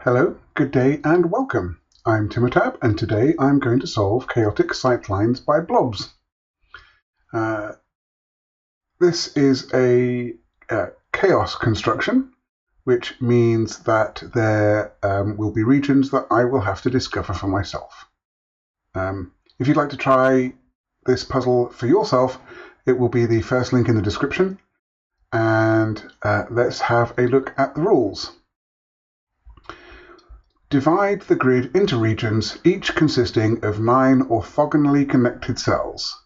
Hello, good day and welcome. I'm Timotab and today I'm going to solve chaotic sightlines by Blobz. This is a chaos construction, which means that there will be regions that I will have to discover for myself. If you'd like to try this puzzle for yourself, it will be the first link in the description. And let's have a look at the rules. Divide the grid into regions, each consisting of 9 orthogonally connected cells.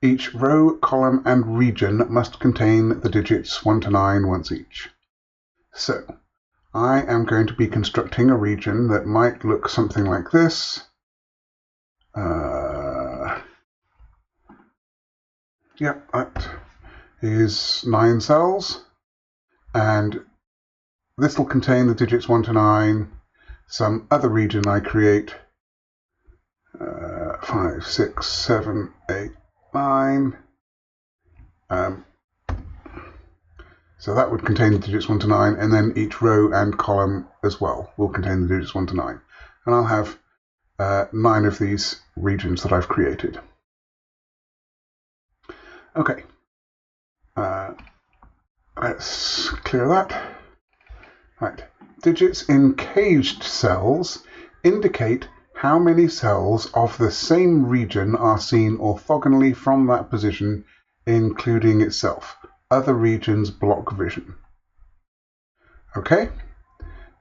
Each row, column, and region must contain the digits 1 to 9 once each. So, I am going to be constructing a region that might look something like this. That is 9 cells, and this will contain the digits 1 to 9. Some other region I create, 5, 6, 7, 8, 9. So that would contain the digits 1 to 9, and then each row and column as well will contain the digits 1 to 9. And I'll have 9 of these regions that I've created. Okay, let's clear that. Right. Digits in caged cells indicate how many cells of the same region are seen orthogonally from that position, including itself. Other regions block vision. Okay,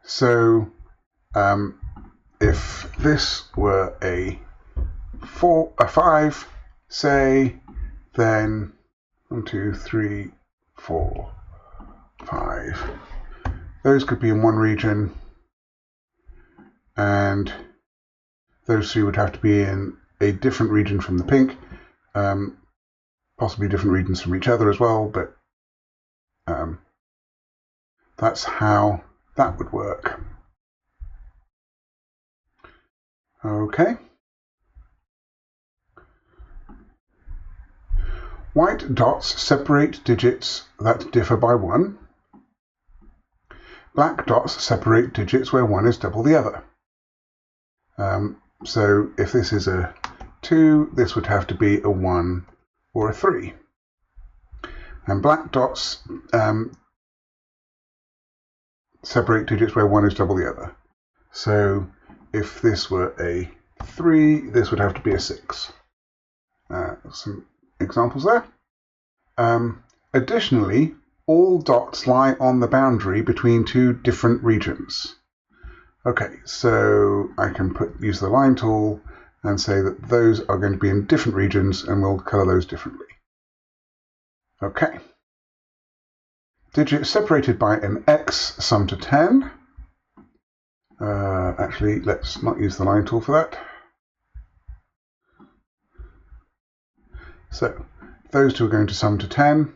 so if this were a 5, say, then 1, 2, 3, 4, 5. Those could be in one region, and those 3 would have to be in a different region from the pink, possibly different regions from each other as well, but that's how that would work. Okay. White dots separate digits that differ by 1. Black dots separate digits where 1 is double the other. So if this is a 2, this would have to be a 1 or a 3. And black dots separate digits where 1 is double the other. So if this were a 3, this would have to be a 6. Some examples there. Additionally, all dots lie on the boundary between 2 different regions. Okay, so I can use the line tool and say that those are going to be in different regions, and we'll color those differently. Okay. Digits separated by an X sum to 10. Actually, let's not use the line tool for that. So those 2 are going to sum to 10.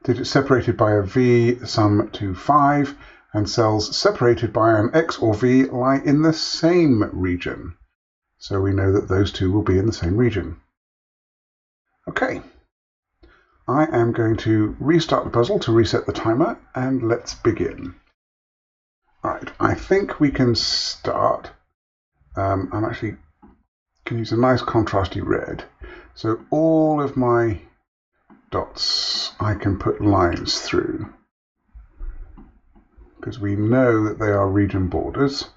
Digits separated by a V sum to 5, and cells separated by an X or V lie in the same region. So we know that those 2 will be in the same region. Okay, I am going to restart the puzzle to reset the timer, and let's begin. Alright, I think we can start. I'm actually going to use a nice contrasty red. So all of my dots I can put lines through, because we know that they are region borders.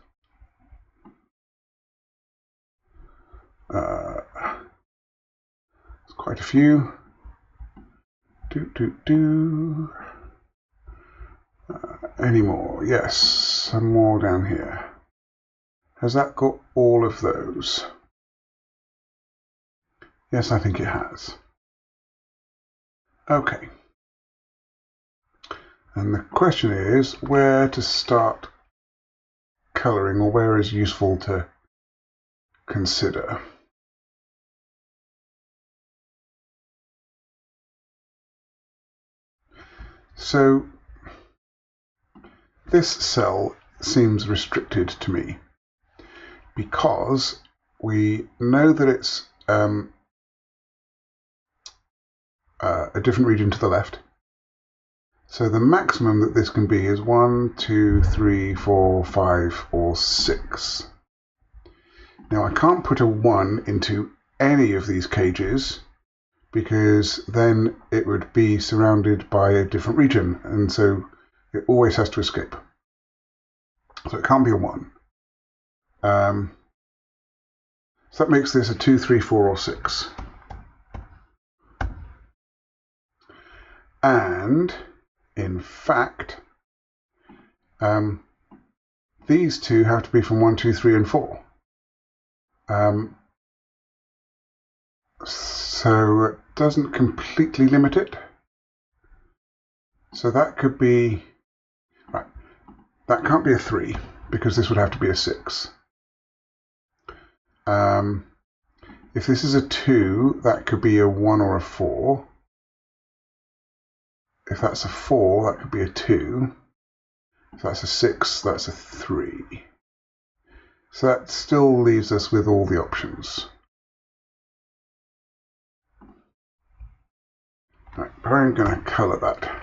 There's quite a few. Any more? Yes, some more down here. Has that got all of those? Yes, I think it has. Okay. And the question is where to start coloring, or where is useful to consider. So this cell seems restricted to me because we know that it's a different region to the left. So the maximum that this can be is 1, 2, 3, 4, 5, or 6. Now I can't put a 1 into any of these cages because then it would be surrounded by a different region, and so it always has to escape. So it can't be a 1. So that makes this a 2, 3, 4, or 6. And in fact, these two have to be from 1, 2, 3, and 4. So it doesn't completely limit it. So that could be, right, that can't be a 3 because this would have to be a 6. If this is a 2, that could be a 1 or a 4. If that's a 4, that could be a 2. If that's a 6, that's a 3. So that still leaves us with all the options. Right, but I'm going to colour that.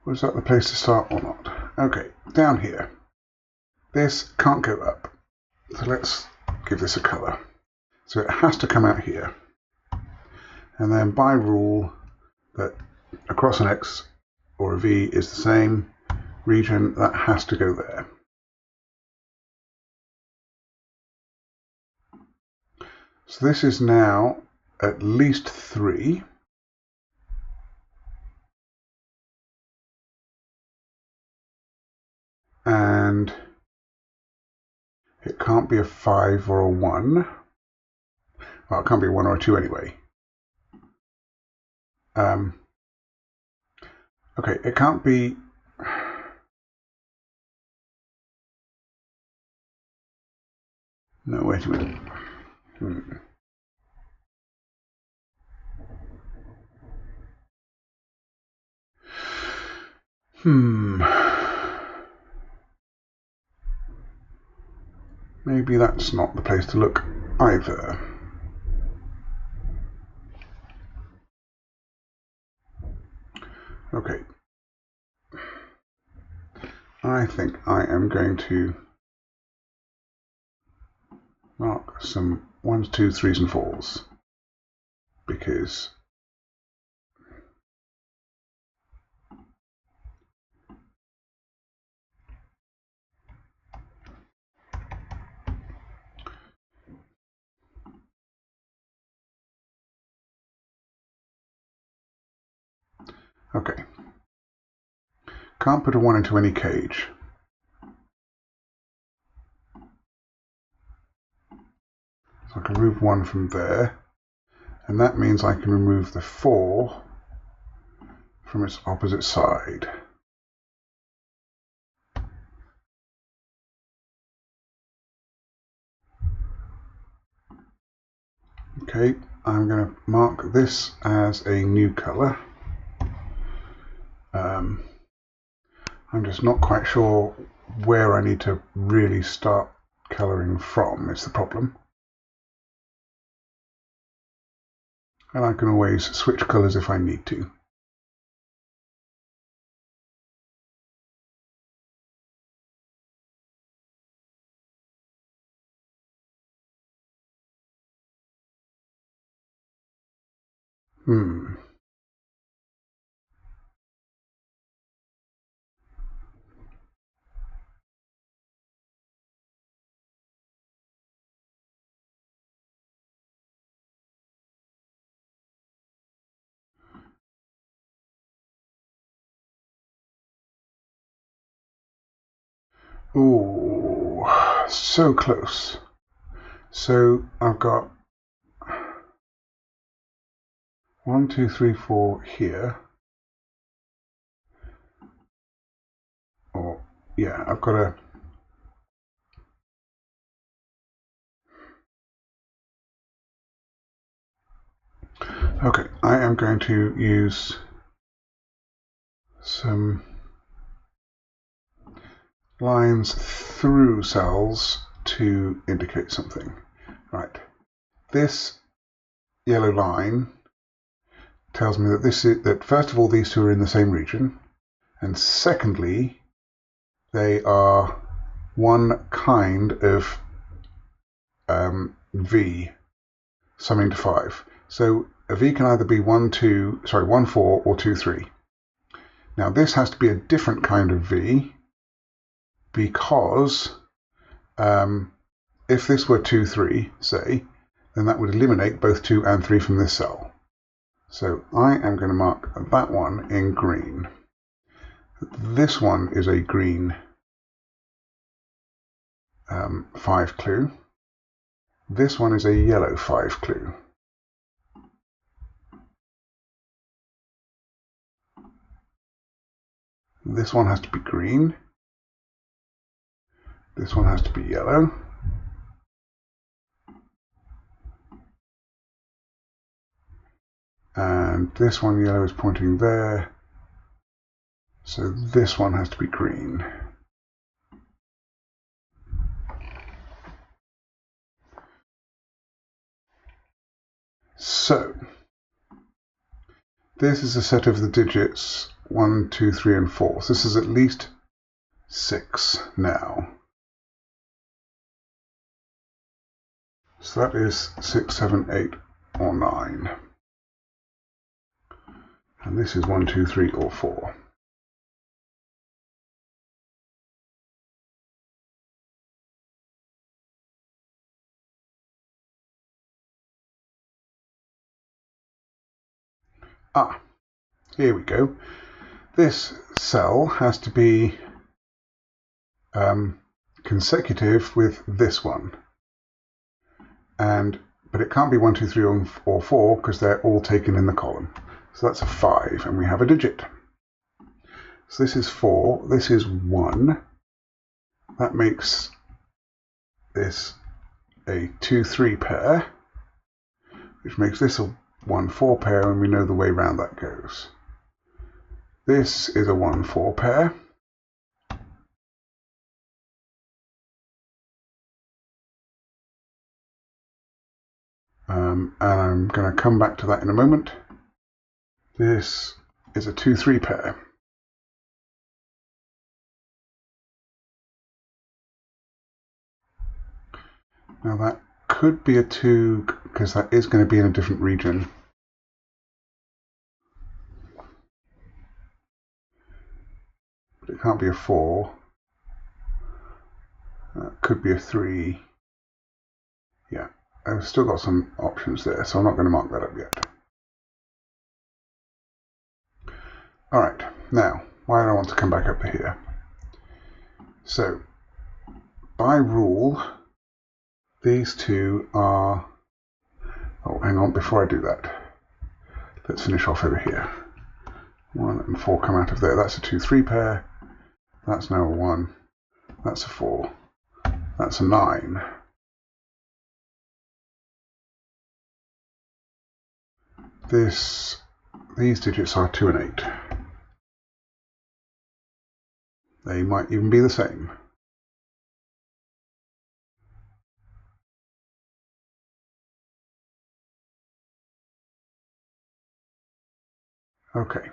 Was that the place to start or not? Okay, down here. This can't go up. So let's give this a colour. So it has to come out here. And then by rule that across an X or a V is the same region, that has to go there. So this is now at least 3. And it can't be a 5 or a 1. Well, it can't be a 1 or a 2 anyway. Okay, it can't be... No, wait a minute. Maybe that's not the place to look either. Okay. I think I am going to mark some 1s, 2s, 3s, and 4s because okay. Can't put a 1 into any cage. So I can remove 1 from there, and that means I can remove the 4 from its opposite side. Okay, I'm going to mark this as a new colour. I'm just not quite sure where I need to really start colouring from, is the problem. And I can always switch colours if I need to. Ooh, so close. So I've got 1, 2, 3, 4 here. Or, yeah, I've got a... Okay, I am going to use some lines through cells to indicate something. Right. This yellow line tells me that first of all these two are in the same region, and secondly they are one kind of V summing to 5. So a V can either be 1, 4 or 2, 3. Now this has to be a different kind of V because if this were 2, 3, say, then that would eliminate both 2 and 3 from this cell. So I am going to mark that one in green. This one is a green 5 clue. This one is a yellow 5 clue. This one has to be green. This one has to be yellow. And this one yellow is pointing there. So this one has to be green. So this is a set of the digits 1, 2, 3, and 4. So this is at least 6 now. So that is 6, 7, 8, or 9. And this is 1, 2, 3, or 4. Ah, here we go. This cell has to be consecutive with this one. But it can't be 1, 2, 3, or 4 because they're all taken in the column. So that's a 5, and we have a digit. So this is 4, this is 1. That makes this a 2, 3 pair, which makes this a 1, 4 pair, and we know the way round that goes. This is a 1, 4 pair. And I'm going to come back to that in a moment. This is a 2, 3 pair. Now that could be a 2 because that is going to be in a different region. But it can't be a 4. That could be a 3. Yeah, I've still got some options there, so I'm not going to mark that up yet. Alright, now, why do I want to come back up to here? So, by rule, these two are... Oh, hang on, before I do that, let's finish off over here. 1 and 4 come out of there. That's a 2, 3 pair. That's now a 1. That's a 4. That's a 9. These digits are 2 and 8. They might even be the same. Okay.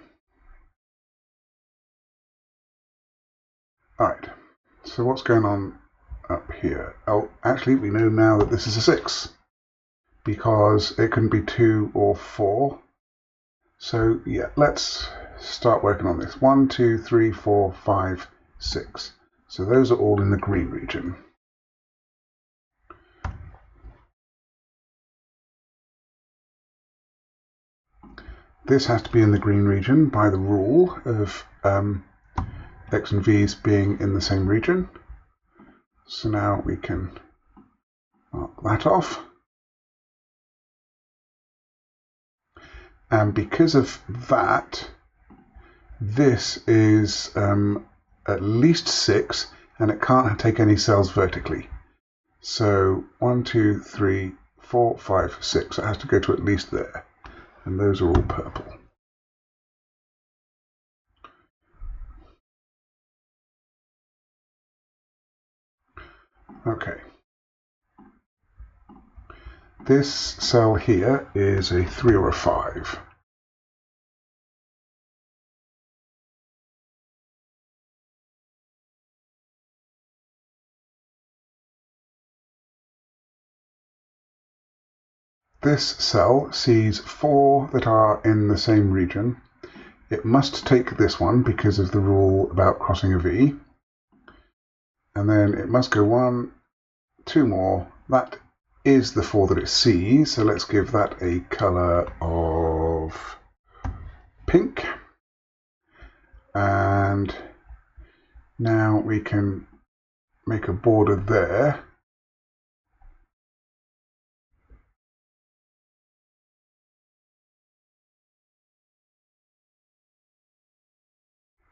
Alright, so what's going on up here? Oh, actually we know now that this is a 6 because it can be 2 or 4. So yeah, let's start working on this. 1, 2, 3, 4, 5, 6. So those are all in the green region. This has to be in the green region by the rule of X and V's being in the same region. So now we can mark that off. And because of that, this is at least 6, and it can't take any cells vertically. So 1, 2, 3, 4, 5, 6. It has to go to at least there. And those are all purple. Okay. This cell here is a 3 or a 5. This cell sees 4 that are in the same region. It must take this one because of the rule about crossing a V. And then it must go 1, 2 more. That is the 4 that it sees, so let's give that a color of pink. And now we can make a border there.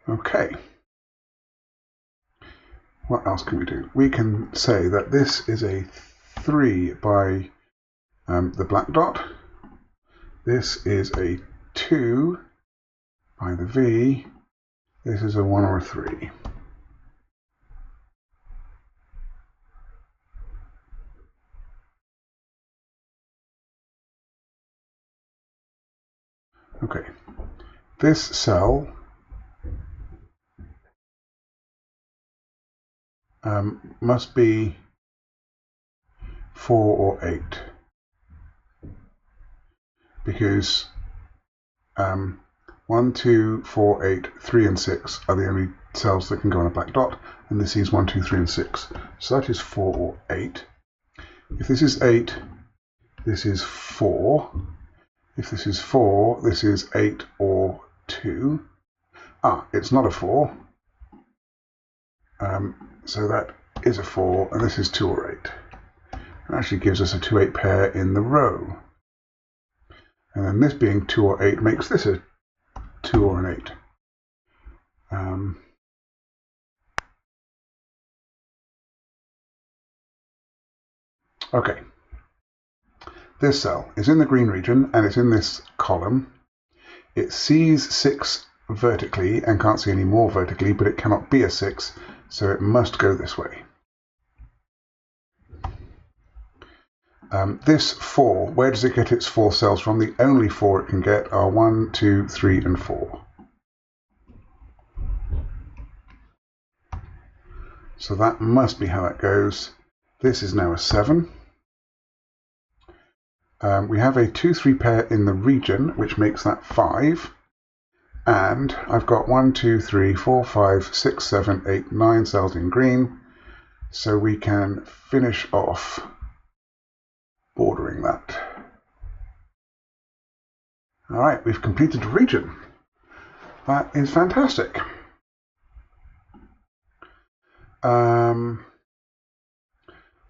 Okay. What else can we do? We can say that this is a 3 by the black dot. This is a 2 by the V. This is a 1 or a 3. Okay. This cell must be 4 or 8 because 1, 2, 4, 8, 3 and 6 are the only cells that can go on a black dot, and this is 1, 2, 3 and 6. So that is 4 or 8. If this is 8, this is 4. If this is 4, this is 8 or 2. It's not a 4. So that is a 4, and this is 2 or 8. It actually gives us a 2-8 pair in the row. And then this being 2 or 8 makes this a 2 or an 8. Okay. This cell is in the green region, and it's in this column. It sees 6 vertically and can't see any more vertically, but it cannot be a 6, so it must go this way. This 4, where does it get its 4 cells from? The only 4 it can get are 1, 2, 3, and 4. So that must be how that goes. This is now a 7. We have a 2, 3 pair in the region, which makes that 5. And I've got 1, 2, 3, 4, 5, 6, 7, 8, 9 cells in green. So we can finish off bordering that. All right, we've completed the region. That is fantastic.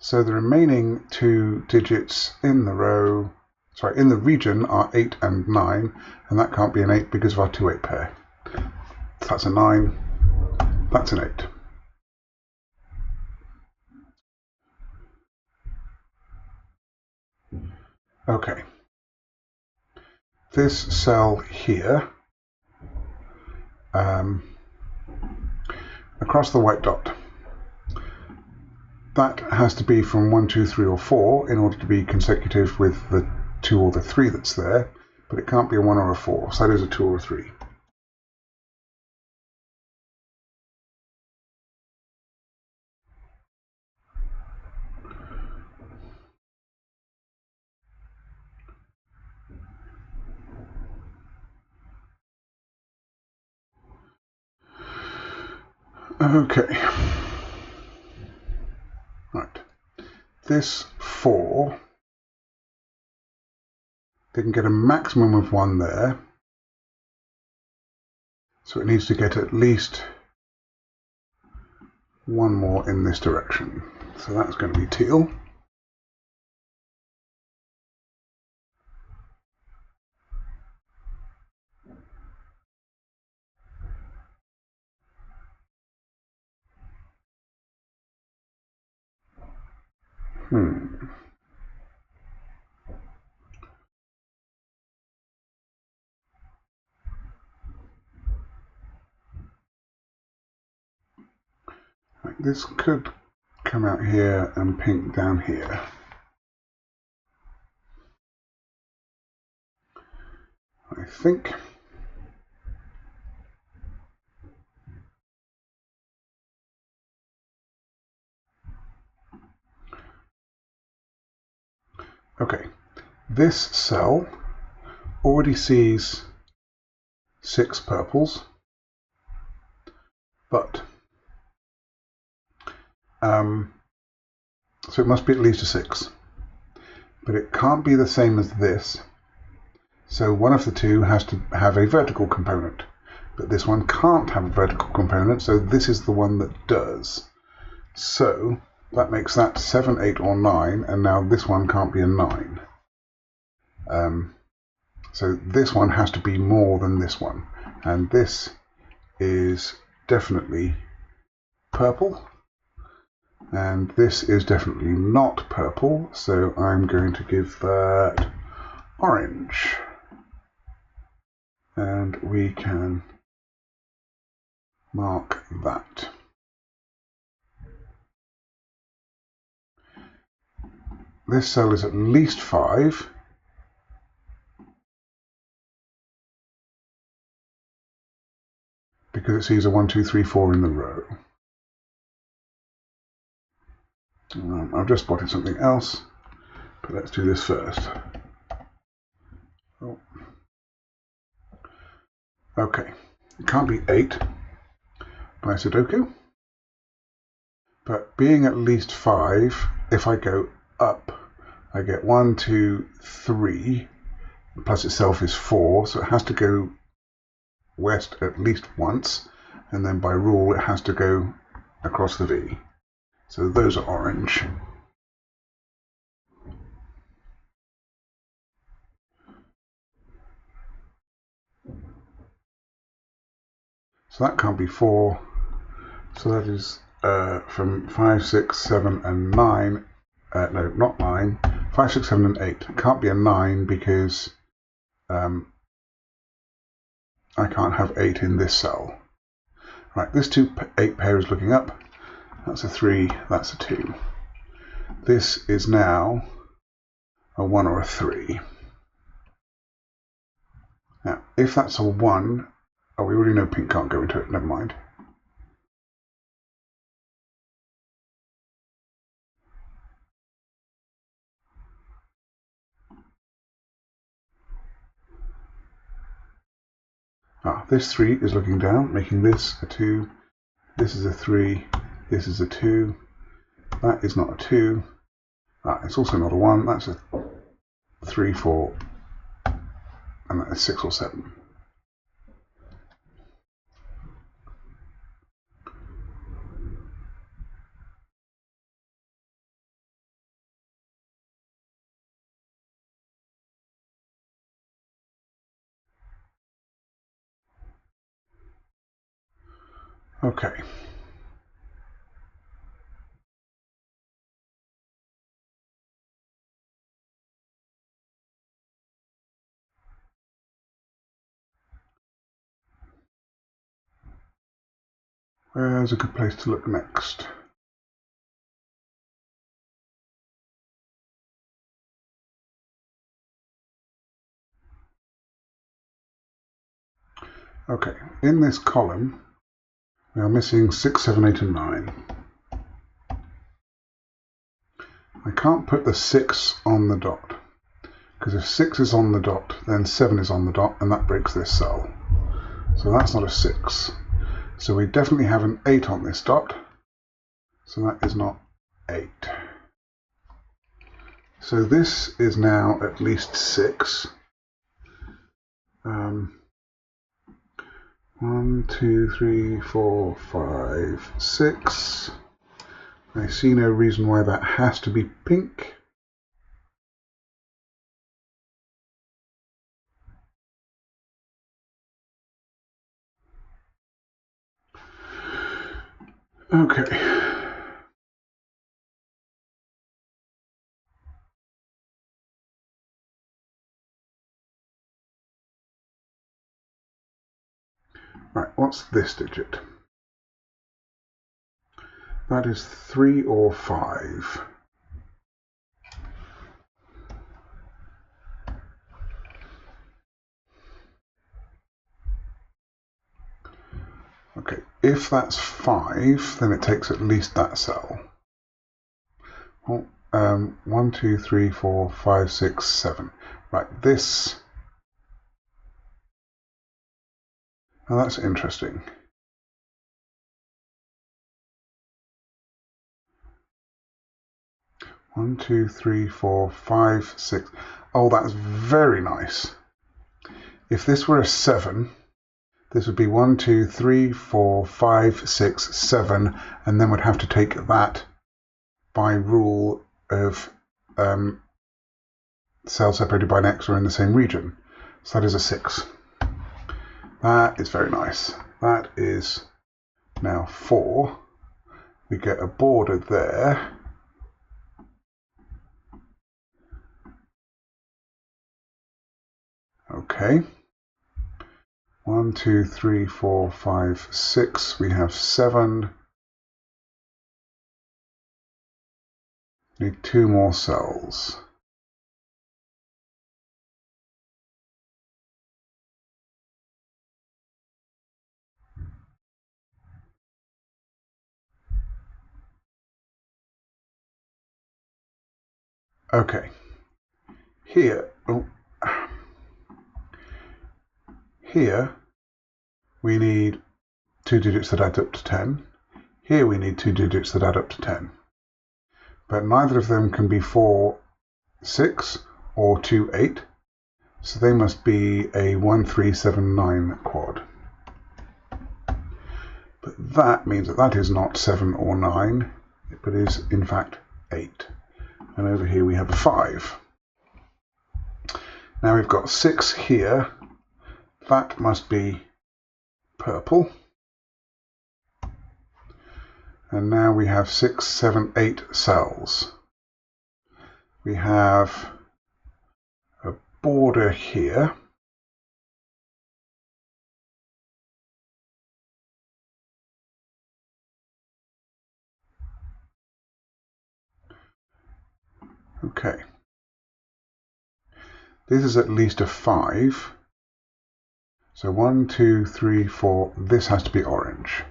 So the remaining 2 digits in the row, in the region are 8 and 9, and that can't be an 8 because of our 2-8 pair. So that's a 9, that's an 8. Okay. This cell here, across the white dot, that has to be from 1, 2, 3, or 4 in order to be consecutive with the 2 or the 3 that's there, but it can't be a 1 or a 4, so that is a 2 or a 3. Okay. Right. This 4, they can get a maximum of 1 there, so it needs to get at least 1 more in this direction. So that's going to be teal. This could come out here and pink down here. I think. Okay, this cell already sees 6 purples, but so it must be at least a 6, but it can't be the same as this. So one of the two has to have a vertical component, but this one can't have a vertical component, so this is the one that does. So that makes that 7, 8, or 9, and now this one can't be a 9. So this one has to be more than this one, and this is definitely purple, and this is definitely not purple, so I'm going to give that orange. And we can mark that. This cell is at least 5. Because it sees a 1, 2, 3, 4 in the row. I've just spotted something else, but let's do this first. Oh. Okay, it can't be 8 by Sudoku, but being at least 5, if I go up, I get 1, 2, 3, plus itself is 4, so it has to go west at least once, and then by rule it has to go across the V. So those are orange. So that can't be 4. So that is from 5, 6, 7, and 9. No, not 9. 5, 6, 7, and 8. It can't be a 9 because I can't have 8 in this cell. Right, this 8 pair is looking up. That's a 3, that's a 2. This is now a 1 or a 3. Now, if that's a 1, oh, we already know pink can't go into it, never mind. This 3 is looking down, making this a 2. This is a 3. This is a 2. That is not a 2. It's also not a 1. That's a 3, 4, and that is 6 or 7. Okay. Where's a good place to look next? Okay, in this column, we are missing 6, 7, 8, and 9. I can't put the 6 on the dot, because if 6 is on the dot, then 7 is on the dot, and that breaks this cell. So that's not a 6. So we definitely have an 8 on this dot, so that is not 8. So this is now at least 6. 1, 2, 3, 4, 5, 6. I see no reason why that has to be pink. Okay. Right, what's this digit? That is 3 or 5. Okay, if that's 5, then it takes at least that cell. Well, 1, 2, 3, 4, 5, 6, 7. Right, this. Now that's interesting. One, 2, 3, 4, 5, 6. Oh, that's very nice. If this were a 7, this would be 1, 2, 3, 4, 5, 6, 7, and then we'd have to take that by rule of cells separated by an X or in the same region. So that is a 6. That is very nice. That is now 4. We get a border there. Okay. 1, 2, 3, 4, 5, 6. We have 7. Need 2 more cells. Okay. Here, here we need 2 digits that add up to 10. Here we need 2 digits that add up to 10. But neither of them can be 4, 6 or 2, 8. So they must be a 1, 3, 7, 9 quad. But that means that that is not 7 or 9, but is in fact 8. And over here we have a 5. Now we've got 6 here. That must be purple. And now we have 6, 7, 8 cells. We have a border here. Okay. This is at least a 5. So 1, 2, 3, 4. This has to be orange.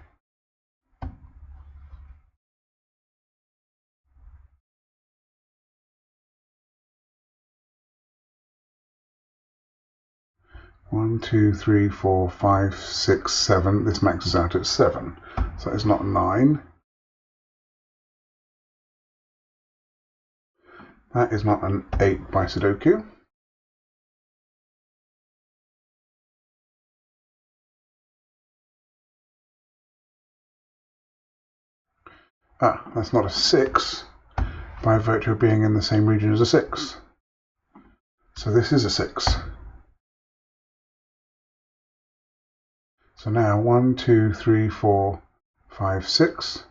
One, 2, 3, 4, 5, 6, 7. This maxes out at 7. So it's not 9. That is not an 8 by Sudoku. Ah, that's not a 6 by virtue of being in the same region as a 6. So this is a 6. So now 1, 2, 3, 4, 5, 6.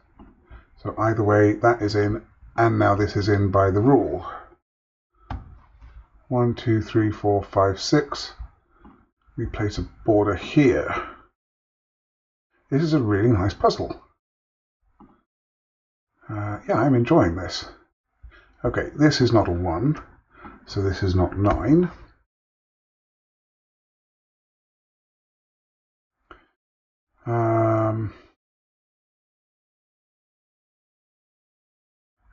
So either way, that is in, and now this is in by the rule. 1, 2, 3, 4, 5, 6. We place a border here. This is a really nice puzzle. Yeah, I'm enjoying this. Okay, this is not a 1, so this is not 9.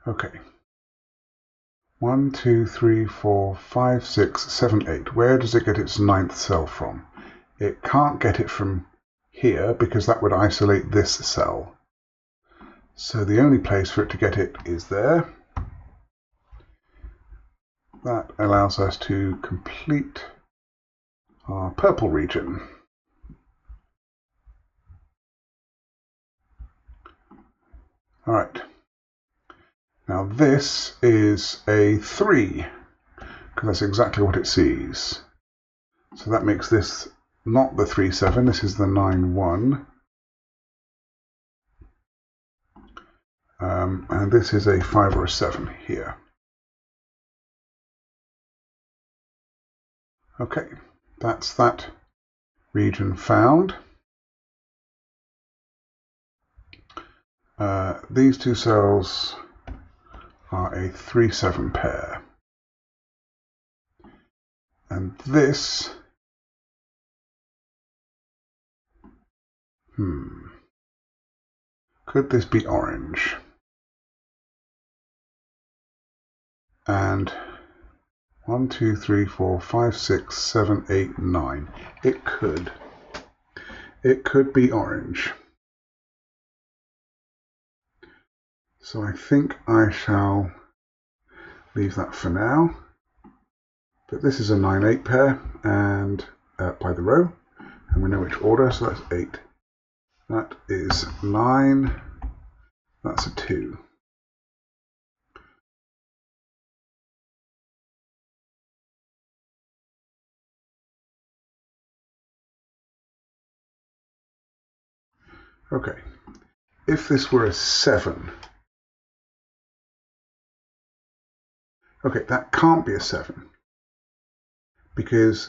Okay. 1, 2, 3, 4, 5, 6, 7, 8. Where does it get its 9th cell from? It can't get it from here because that would isolate this cell. So the only place for it to get it is there. That allows us to complete our purple region. All right. Now this is a 3, because that's exactly what it sees. So that makes this not the 3, 7, this is the 9, 1. And this is a 5 or a 7 here. Okay, that's that region found. These two cells are a 3-7 pair. And this, could this be orange? And 1, 2, 3, 4, 5, 6, 7, 8, 9. It could. It could be orange. So I think I shall leave that for now. But this is a 9-8 pair, and by the row, and we know which order, so that's 8. That is 9. That's a 2. Okay, if this were a 7, okay, that can't be a 7, because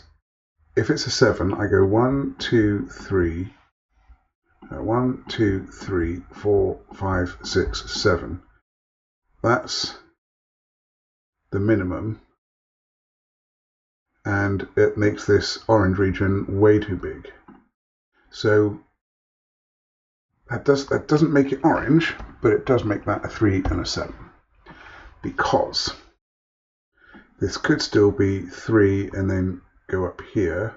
if it's a 7, I go 1, 2, 3, 1, 2, 3, 4, 5, 6, 7. That's the minimum, and it makes this orange region way too big. So that doesn't make it orange, but it does make that a 3 and a 7, because this could still be 3 and then go up here.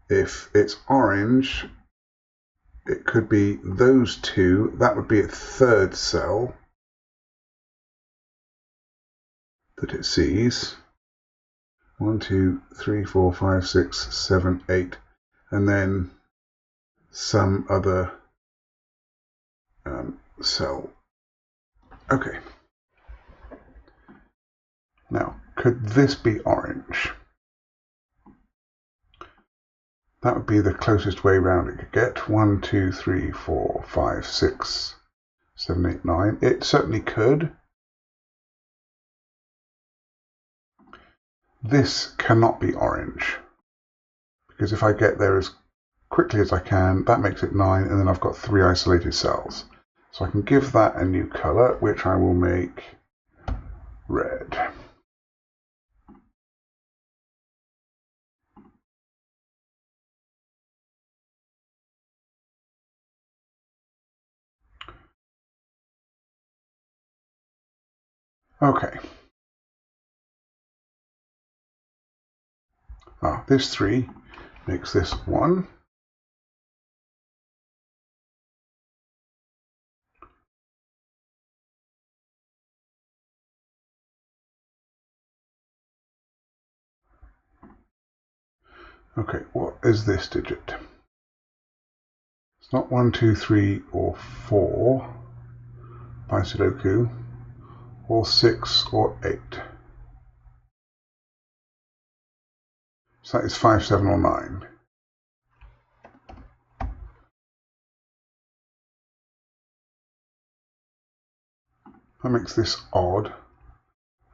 If it's orange, it could be those two. That would be a third cell that it sees. 1, 2, 3, 4, 5, 6, 7, 8, and then some other cell. Okay. Now, could this be orange? That would be the closest way round it could get. 1, 2, 3, 4, 5, 6, 7, 8, 9. It certainly could. This cannot be orange, because if I get there as quickly as I can, that makes it 9, and then I've got 3 isolated cells. So I can give that a new color, which I will make red. Okay. This 3 makes this 1. Okay, what is this digit? It's not 1, 2, 3, or 4 by Sudoku, or 6 or 8. So that is 5, 7, or 9. That makes this odd.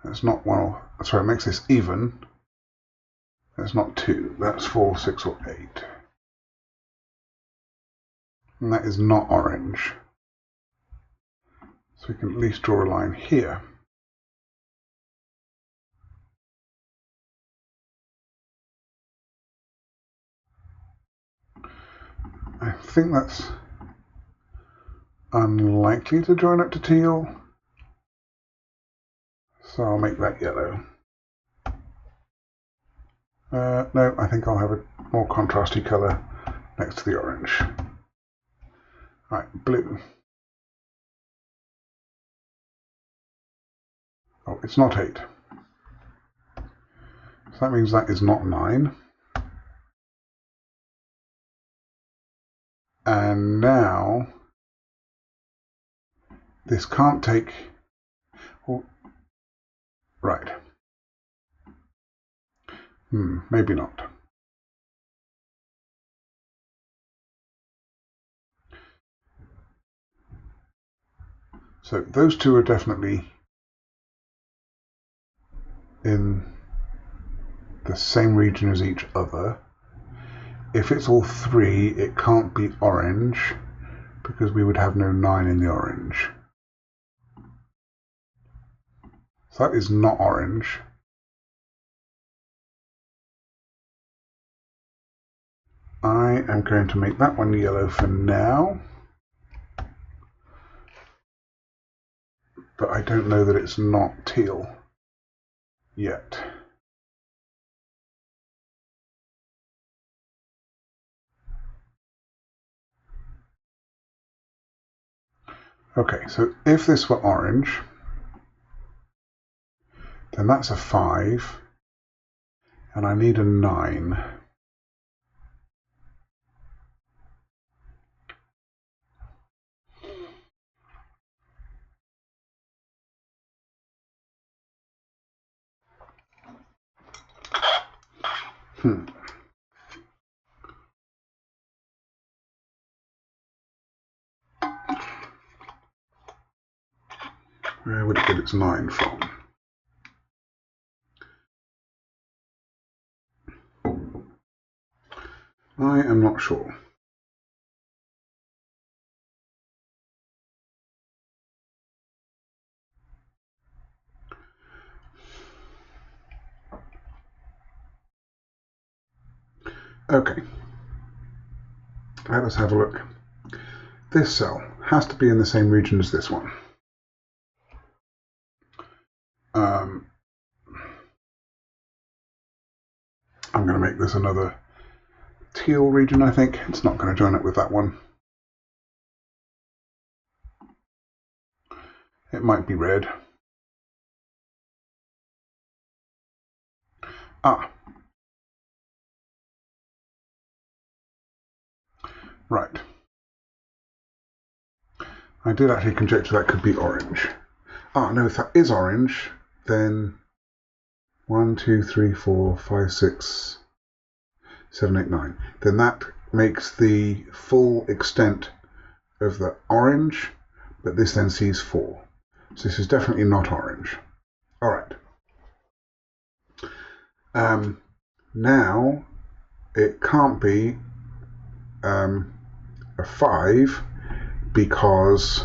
That's not 1 or, sorry, it makes this even. That's not 2. That's 4, 6, or 8. And that is not orange. So we can at least draw a line here. I think that's unlikely to join up to teal. So I'll make that yellow. No, I think I'll have a more contrasty colour next to the orange. Right, blue. Oh, it's not 8. So that means that is not 9. And now this can't take... Oh, right. Maybe not. So those two are definitely in the same region as each other. If it's all 3, it can't be orange, because we would have no 9 in the orange. So that is not orange. I am going to make that one yellow for now. But I don't know that it's not teal yet. Okay, so if this were orange, then that's a 5, and I need a 9. Where would it get its 9 from? I am not sure. Okay, let us have a look. This cell has to be in the same region as this one. I'm going to make this another teal region, I think. It's not going to join up with that one. It might be red. Ah. Right. I did actually conjecture that could be orange. Ah, no, if that is orange, then 1, 2, 3, 4, 5, 6, 7, 8, 9. Then that makes the full extent of the orange, but this then sees 4. So this is definitely not orange. All right. Now, it can't be a 5 because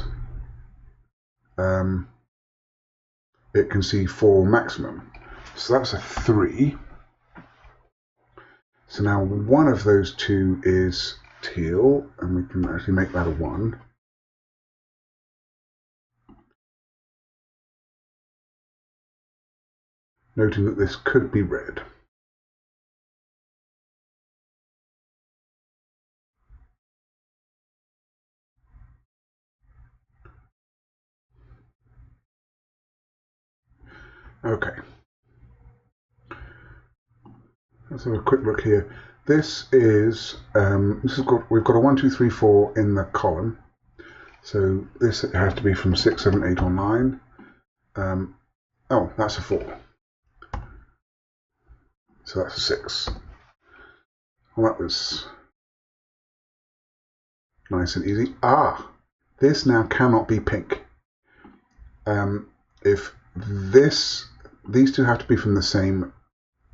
it can see 4 maximum. So that's a 3. So now one of those two is teal, and we can actually make that a 1. Noting that this could be red. Okay. Let's have a quick look here. This is we've got a 1, 2, 3, 4 in the column. So this has to be from 6, 7, 8, or 9. Oh, that's a 4. So that's a 6. Well, that was nice and easy. Ah, this now cannot be pink. If these two have to be from the same,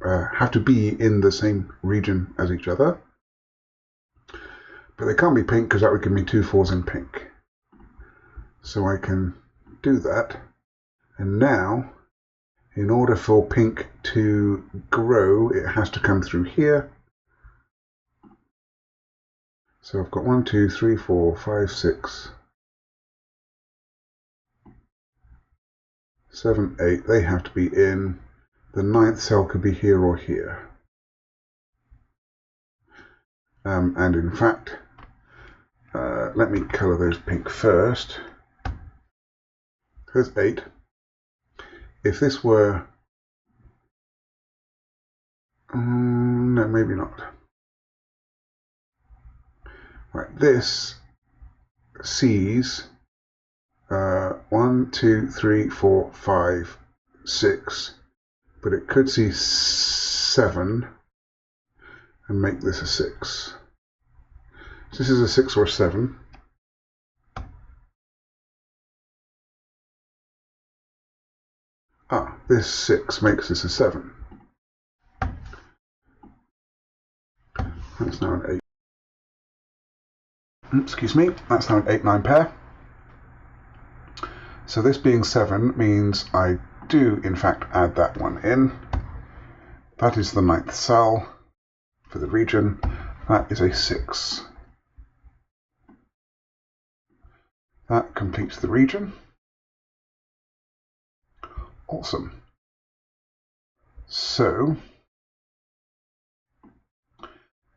have to be in the same region as each other, but they can't be pink because that would give me 2 4s in pink. So I can do that, and now, in order for pink to grow, it has to come through here. So I've got 1, 2, 3, 4, 5, 6, 7, 8. They have to be in. The 9th cell could be here or here. And in fact, let me color those pink first. There's 8. If this were... no, maybe not. Right, this sees 1, 2, 3, 4, 5, 6, but it could see 7 and make this a 6. So this is a 6 or a 7. Ah, this 6 makes this a 7. That's now an Excuse me, that's now an 8-9 pair. So this being 7 means I do in fact add that one in. That is the 9th cell for the region. That is a 6. That completes the region. Awesome. So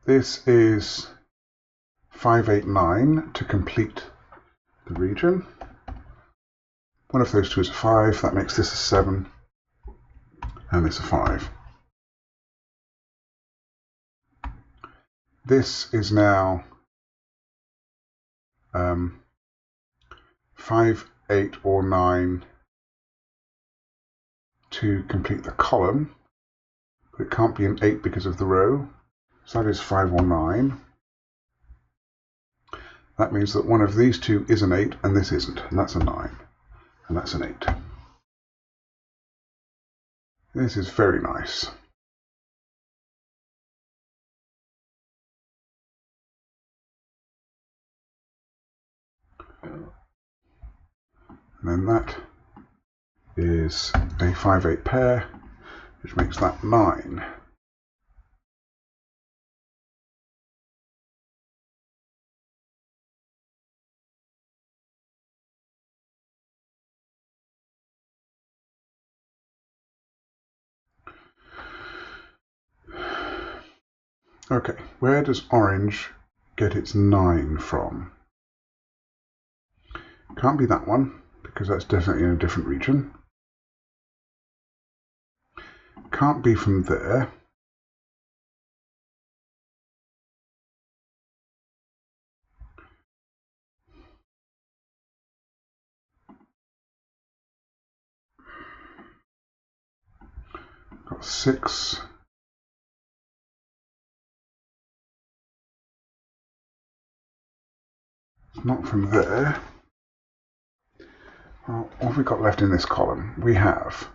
this is 5, 8, 9 to complete the region. One of those two is a 5. That makes this a 7 and this a 5. This is now 5, 8 or 9 to complete the column, but it can't be an 8 because of the row. So that is 5 or 9. That means that one of these two is an 8 and this isn't, and that's a 9, and that's an 8. This is very nice. And then that is a 5, 8 pair, which makes that 9. Okay, where does orange get its 9 from? Can't be that one, because that's definitely in a different region. Can't be from there. Got 6. It's not from there. Well, what have we got left in this column? We have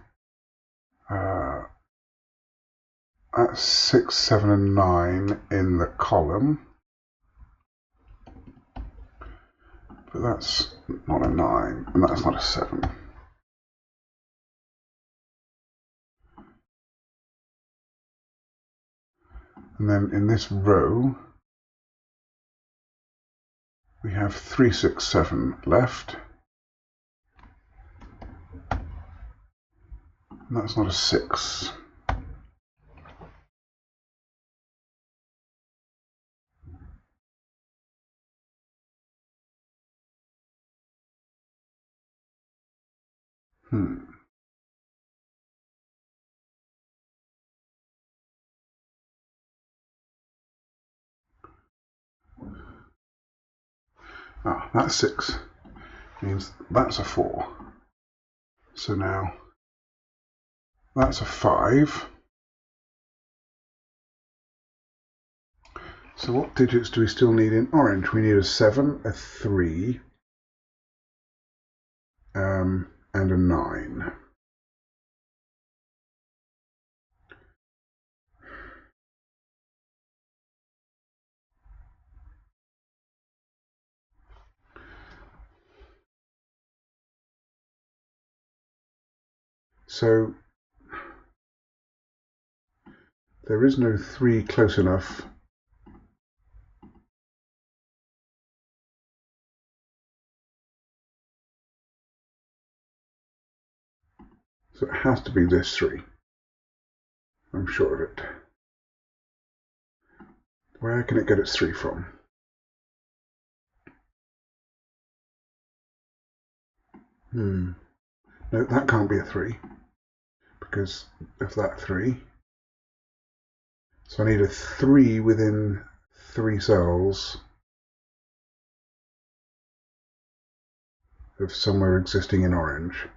6, 7, and 9 in the column. But that's not a 9, and that's not a 7. And then in this row, we have 3, 6, 7 left. And that's not a 6. That's 6. Means that's a 4. So now that's a 5. So what digits do we still need in orange? We need a 7, a 3, and a 9. So there is no 3 close enough. So it has to be this 3. I'm sure of it. Where can it get its 3 from? No, that can't be a 3 because of that 3. So I need a 3 within 3 cells of somewhere existing in orange.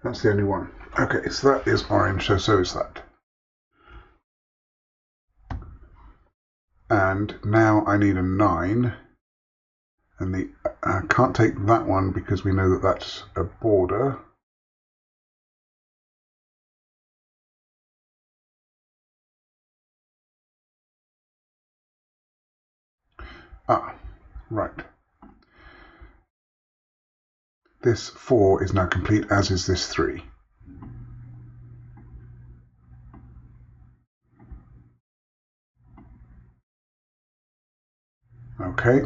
That's the only one. Okay, so that is orange, so is that. And now I need a 9, and I can't take that one because we know that that's a border. Ah, right. This 4 is now complete, as is this 3. Okay.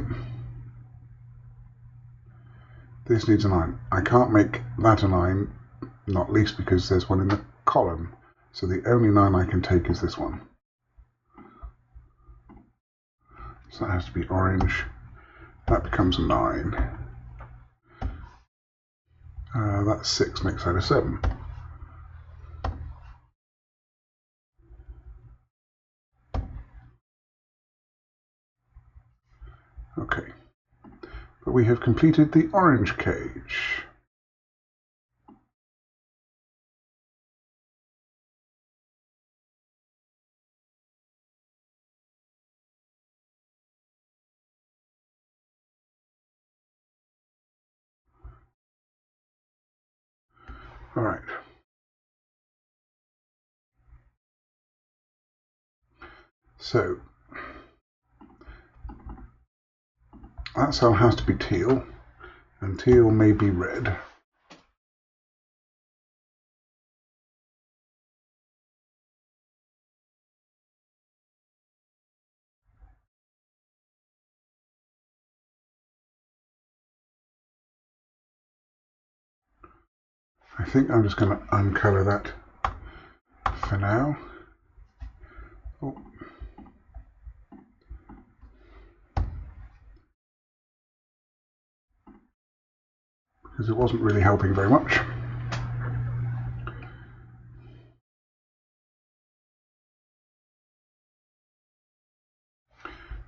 This needs a 9. I can't make that a 9, not least because there's one in the column. So the only 9 I can take is this one. So that has to be orange. That becomes a 9. That's 6, makes that a 7. Okay. But we have completed the orange cage. All right. So that cell has to be teal, and teal may be red. I think I'm just going to uncolor that for now. Oh. Because it wasn't really helping very much.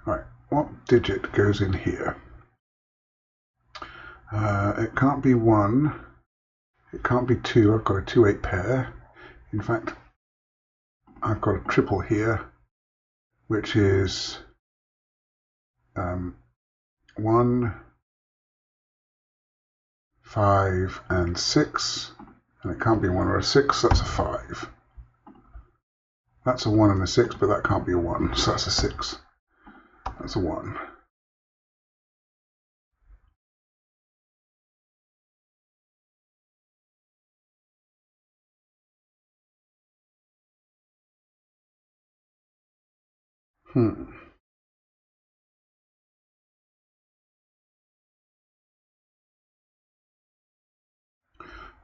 Right, what digit goes in here? It can't be 1. It can't be 2. I've got a 2-8 pair. In fact, I've got a triple here, which is 1, 5, and 6. And it can't be a 1 or a 6, that's a 5. That's a 1 and a 6, but that can't be a 1, so that's a 6. That's a 1.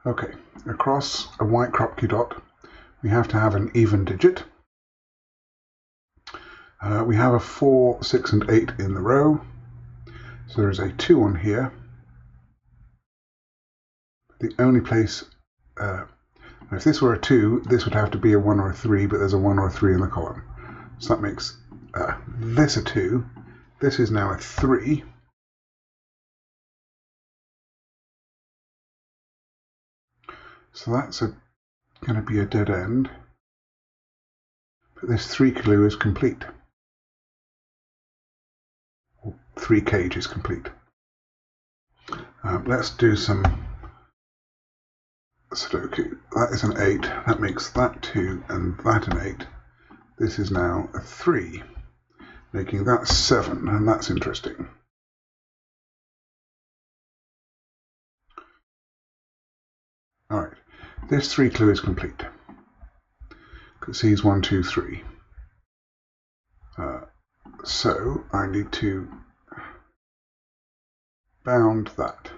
Okay, across a white crop key dot, we have to have an even digit. We have a 4, 6, and 8 in the row. So there is a 2 on here. The only place, if this were a 2, this would have to be a 1 or a 3, but there's a 1 or a 3 in the column. So that makes this a 2. This is now a 3. So that's going to be a dead end. But this 3 clue is complete. Or 3 cage is complete. Let's do some Sudoku. That is an 8. That makes that 2 and that an 8. This is now a 3, making that 7, and that's interesting. All right, this 3 clue is complete. Because he's 1, 2, 3. So I need to bound that.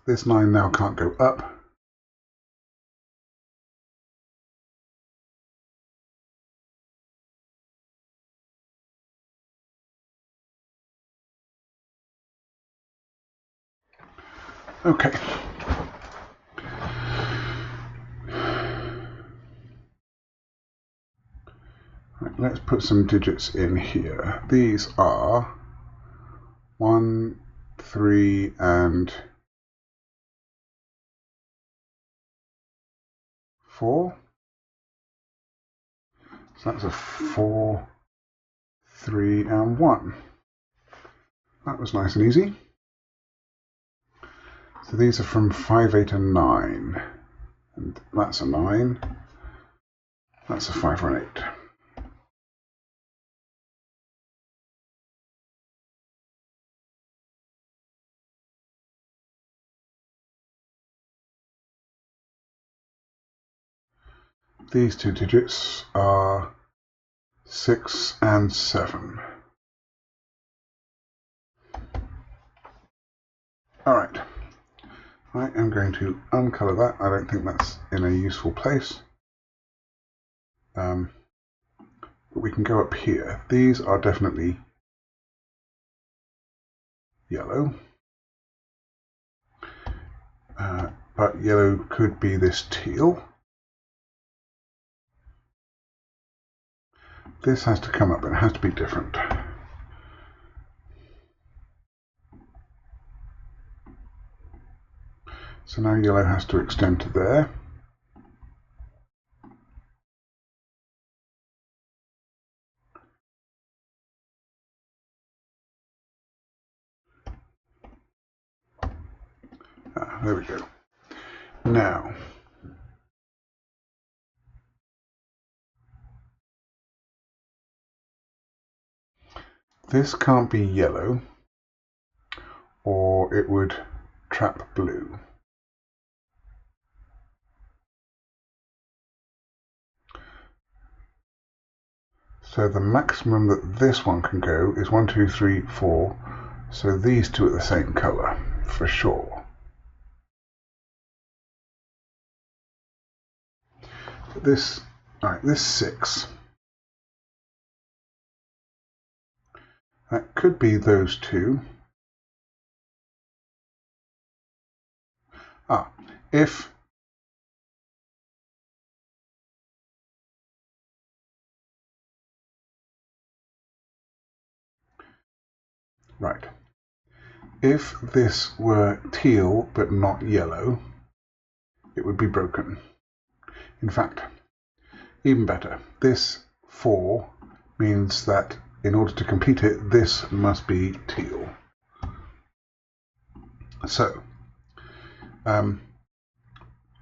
This 9 now can't go up. Okay. Right, let's put some digits in here. These are 1, 3, and 4. So that's a 4, 3, and 1. That was nice and easy. So these are from 5, 8, and 9. And that's a 9. That's a 5 or an 8. These two digits are 6 and 7. Alright, I am going to uncolour that. I don't think that's in a useful place. But we can go up here. These are definitely yellow. But yellow could be this teal. This has to come up, and it has to be different. So now yellow has to extend to there. There we go. Now, this can't be yellow, or it would trap blue. So the maximum that this one can go is 1, 2, 3, 4. So these two are the same colour, for sure. This 6. That could be those two. If if this were teal but not yellow, it would be broken. In fact, even better, this 4 means that in order to complete it, this must be teal. So,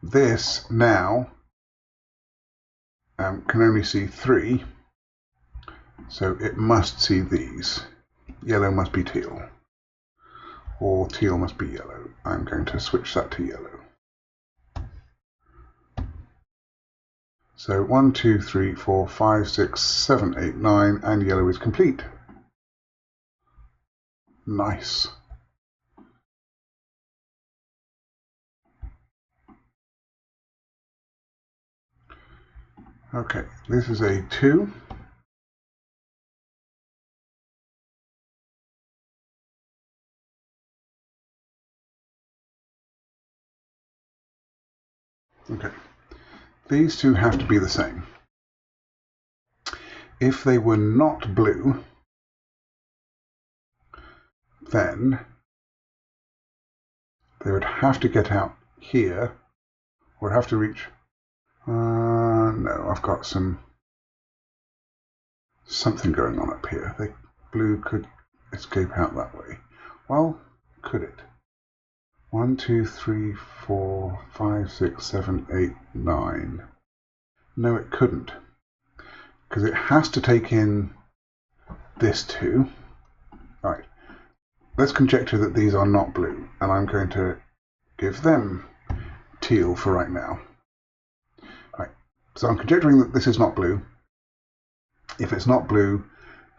this now can only see 3, so it must see these. Yellow must be teal, or teal must be yellow. I'm going to switch that to yellow. So 1, 2, 3, 4, 5, 6, 7, 8, 9, and yellow is complete. Nice. Okay, this is a 2. Okay, these two have to be the same. If they were not blue, then they would have to get out here, or have to reach... no, I've got something going on up here. The blue could escape out that way. Well, could it? 1, 2, 3, 4, 5, 6, 7, 8, 9. No, it couldn't. Because it has to take in this 2. Right. Let's conjecture that these are not blue, and I'm going to give them teal for right now. Right. So I'm conjecturing that this is not blue. If it's not blue,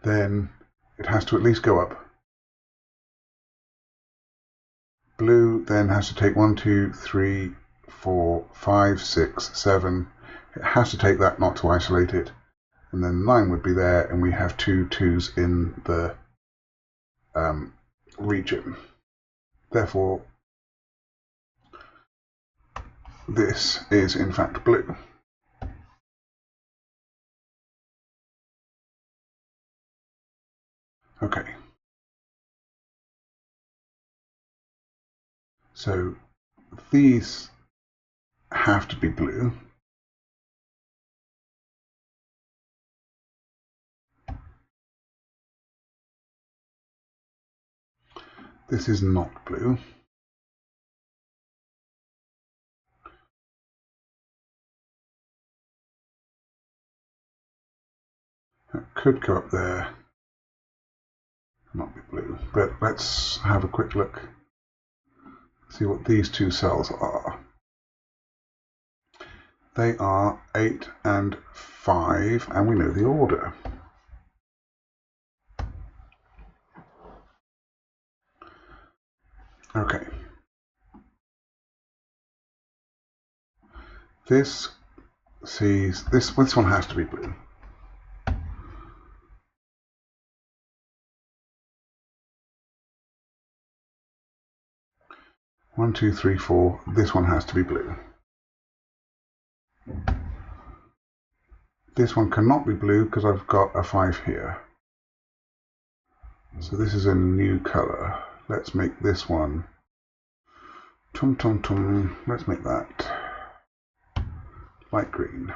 then it has to at least go up. Blue then has to take 1, 2, 3, 4, 5, 6, 7. It has to take that not to isolate it. And then 9 would be there, and we have 2 2s in the region. Therefore, this is in fact blue. Okay. So these have to be blue. This is not blue. It could go up there, not be blue. But let's have a quick look, see what these two cells are. They are 8 and 5, and we know the order. Okay. This one has to be blue. 1, 2, 3, 4. This one has to be blue. This one cannot be blue because I've got a 5 here. So this is a new color. Let's make this one. Let's make that light green.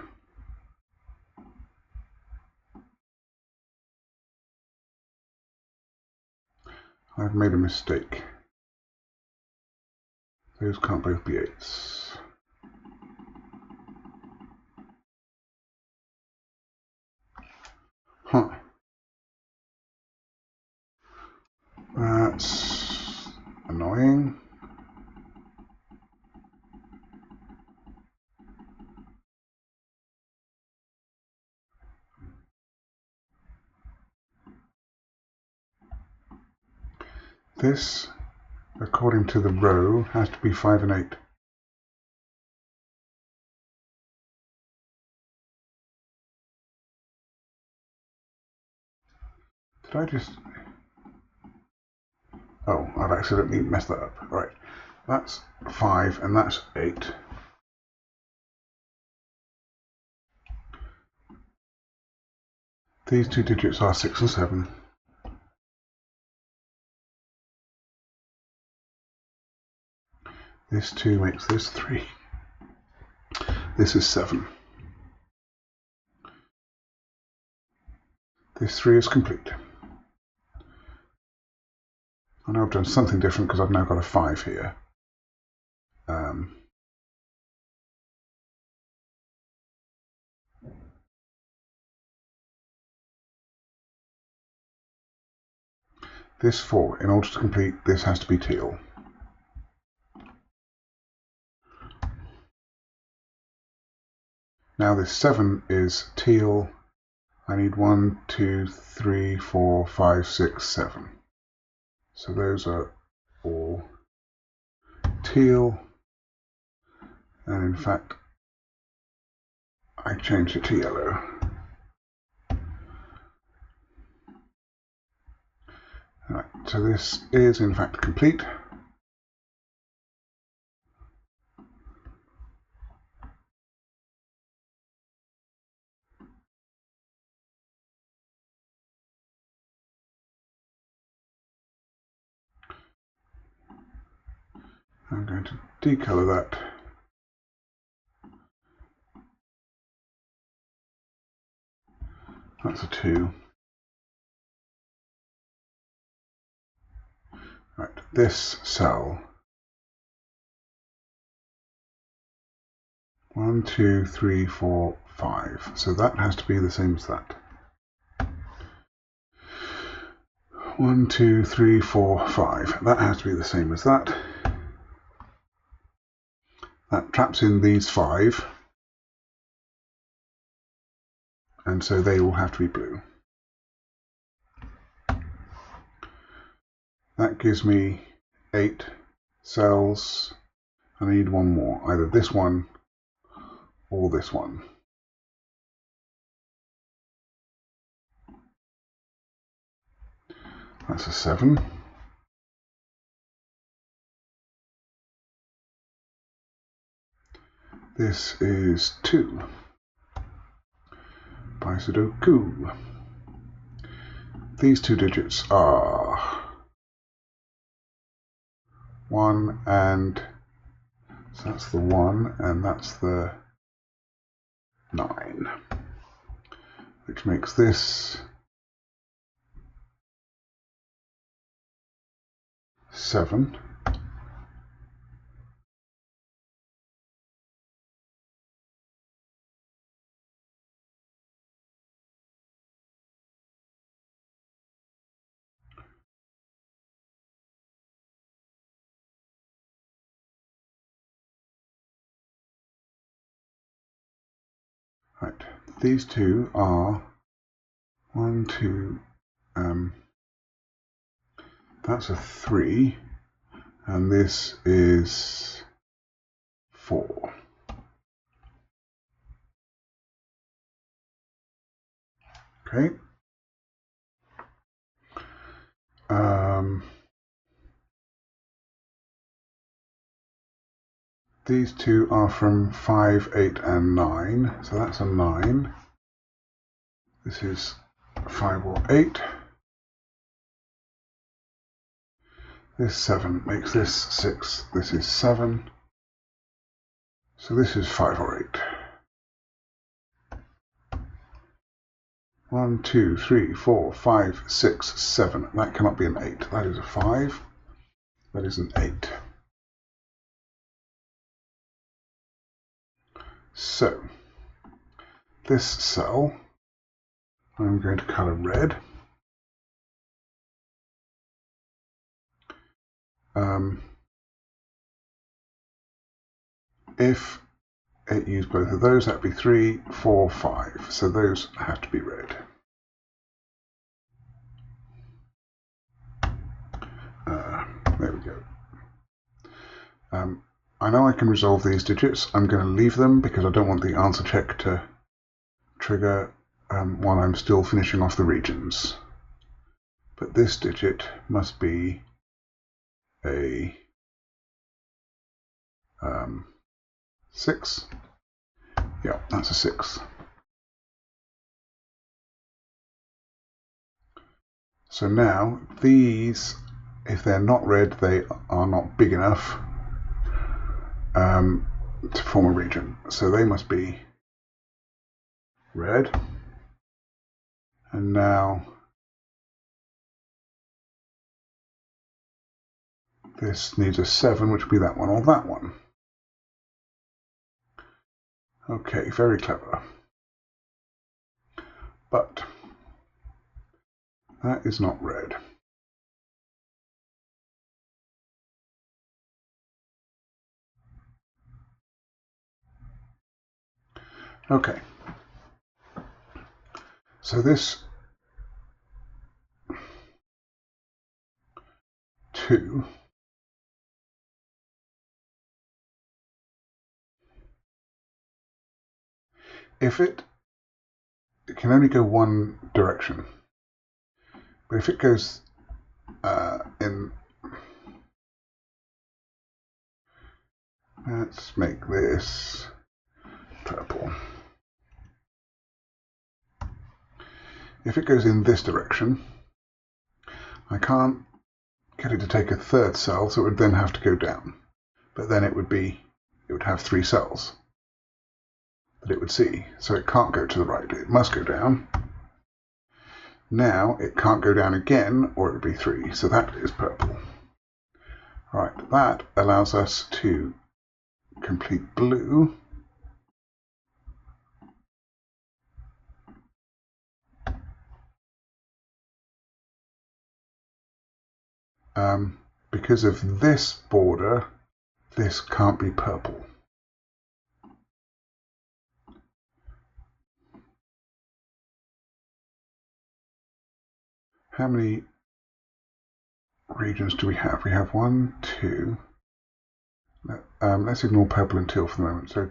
I've made a mistake. Those can't both be 8s. Huh. That's annoying. This, according to the row, has to be 5 and 8. Did I just... Oh, I've accidentally messed that up. Right, that's 5 and that's 8. These two digits are 6 and 7. This 2 makes this 3. This is 7. This 3 is complete. I know I've done something different because I've now got a 5 here. This 4, in order to complete, this has to be teal. Now this 7 is teal. I need 1, 2, 3, 4, 5, 6, 7. So those are all teal. And in fact, I changed it to yellow. Right, so this is in fact complete. I'm going to decolor that. That's a 2. Right, this cell. 1, 2, 3, 4, 5. So that has to be the same as that. 1, 2, 3, 4, 5. That has to be the same as that. That traps in these 5. And so they will have to be blue. That gives me 8 cells. I need one more, either this one or this one. That's a 7. This is 2 by Sudoku. These two digits are 1 and so that's the 1 and that's the 9, which makes this 7. Right, these two are 1, 2, that's a 3, and this is 4. Okay. These two are from 5, 8, and 9, so that's a 9. This is 5 or 8. This 7 makes this 6. This is 7. So this is 5 or 8. 1, 2, 3, 4, 5, 6, 7. That cannot be an 8. That is a 5. That is an 8. So, this cell, I'm going to colour red. If it used both of those, that would be 3, 4, 5. So those have to be red. There we go. I know I can resolve these digits. I'm going to leave them because I don't want the answer check to trigger while I'm still finishing off the regions. But this digit must be a 6. Yeah, that's a 6. So now these, if they're not red, they are not big enough to form a region. So they must be red. And now this needs a 7, which would be that one or that one. Okay, very clever. But that is not red. Okay. So this 2 if it can only go one direction, but if it goes in, let's make this purple. If it goes in this direction, I can't get it to take a third cell, so it would then have to go down. But then it would have 3 cells that it would see. So it can't go to the right, it must go down. Now it can't go down again, or it would be 3, so that is purple. Right, that allows us to complete blue. Because of this border, this can't be purple. How many regions do we have? We have 1, 2. Let's ignore purple and teal for the moment. So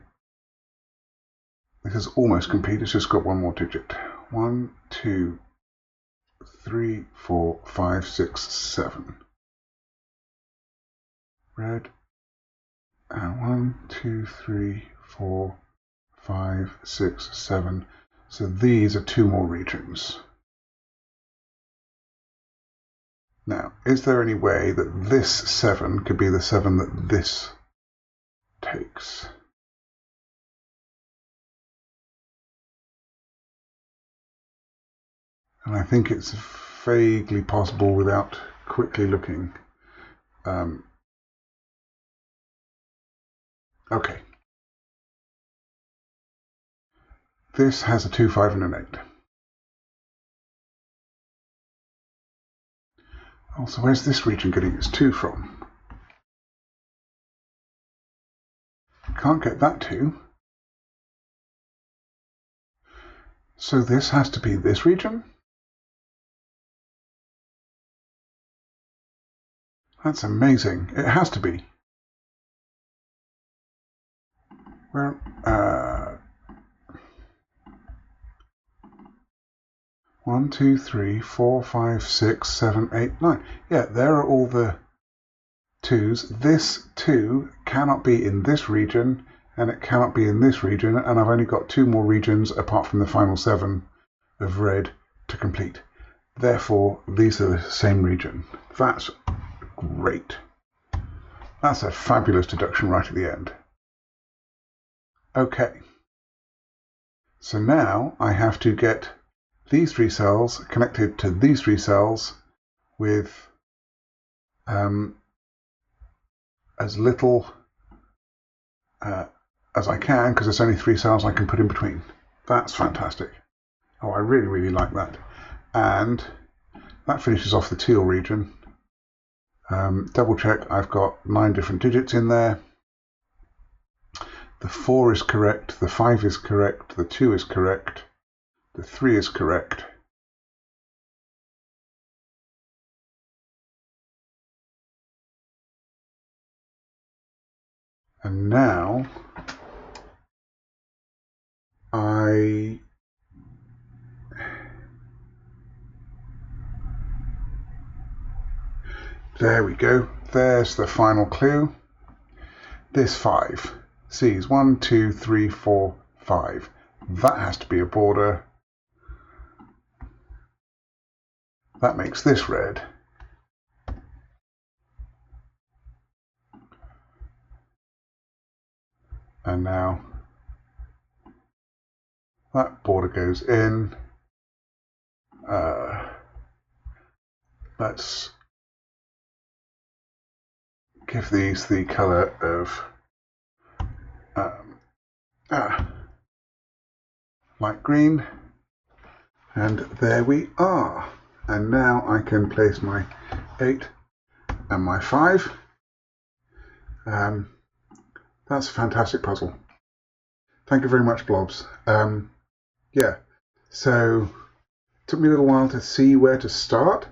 this is almost complete. It's just got one more digit. 1, 2, 3, 4, 5, 6, 7. Red. 1, 2, 3, 4, 5, 6, 7. So these are 2 more regions. Now, is there any way that this 7 could be the 7 that this takes? And I think it's vaguely possible without quickly looking. Okay. This has a 2, 5, and an 8. Also, where's this region getting its 2 from? Can't get that 2. So this has to be this region? That's amazing. It has to be. Where, 1, 2, 3, 4, 5, 6, 7, 8, 9. Yeah, there are all the 2's. This 2 cannot be in this region, and it cannot be in this region, and I've only got 2 more regions apart from the final 7 of red to complete. Therefore, these are the same region. That's great. That's a fabulous deduction right at the end. Okay. So now I have to get these 3 cells connected to these 3 cells with as little as I can, because there's only 3 cells I can put in between. That's fantastic. Oh, I really, really like that. And that finishes off the teal region. Double check, I've got 9 different digits in there. The 4 is correct, the 5 is correct, the 2 is correct, the 3 is correct. And now there we go. There's the final clue. This 5. C's 1, 2, 3, 4, 5. That has to be a border. That makes this red. And now that border goes in. Let's give these the color of light green. And there we are. And now I can place my 8 and my 5. That's a fantastic puzzle. Thank you very much, Blobz. Yeah, so it took me a little while to see where to start.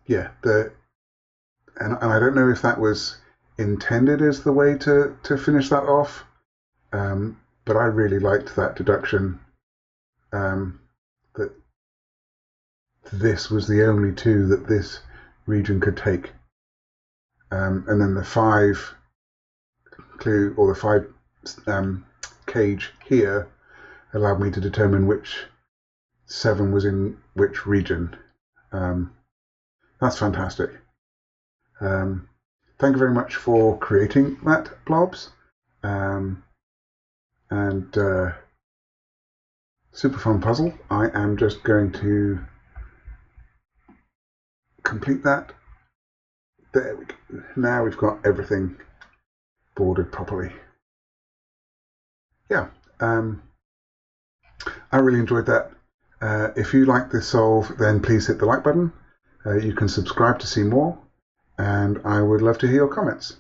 Yeah, and I don't know if that was intended as the way to finish that off, but I really liked that deduction, that this was the only 2 that this region could take. And then the 5 clue, or the 5 cage here, allowed me to determine which 7 was in which region. That's fantastic. Thank you very much for creating that, Blobz. And super fun puzzle. I am just going to complete that. There we go. Now we've got everything bordered properly. Yeah, I really enjoyed that. If you like this solve, then please hit the like button. You can subscribe to see more, and I would love to hear your comments.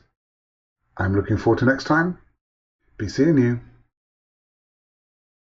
I'm looking forward to next time. Be seeing you.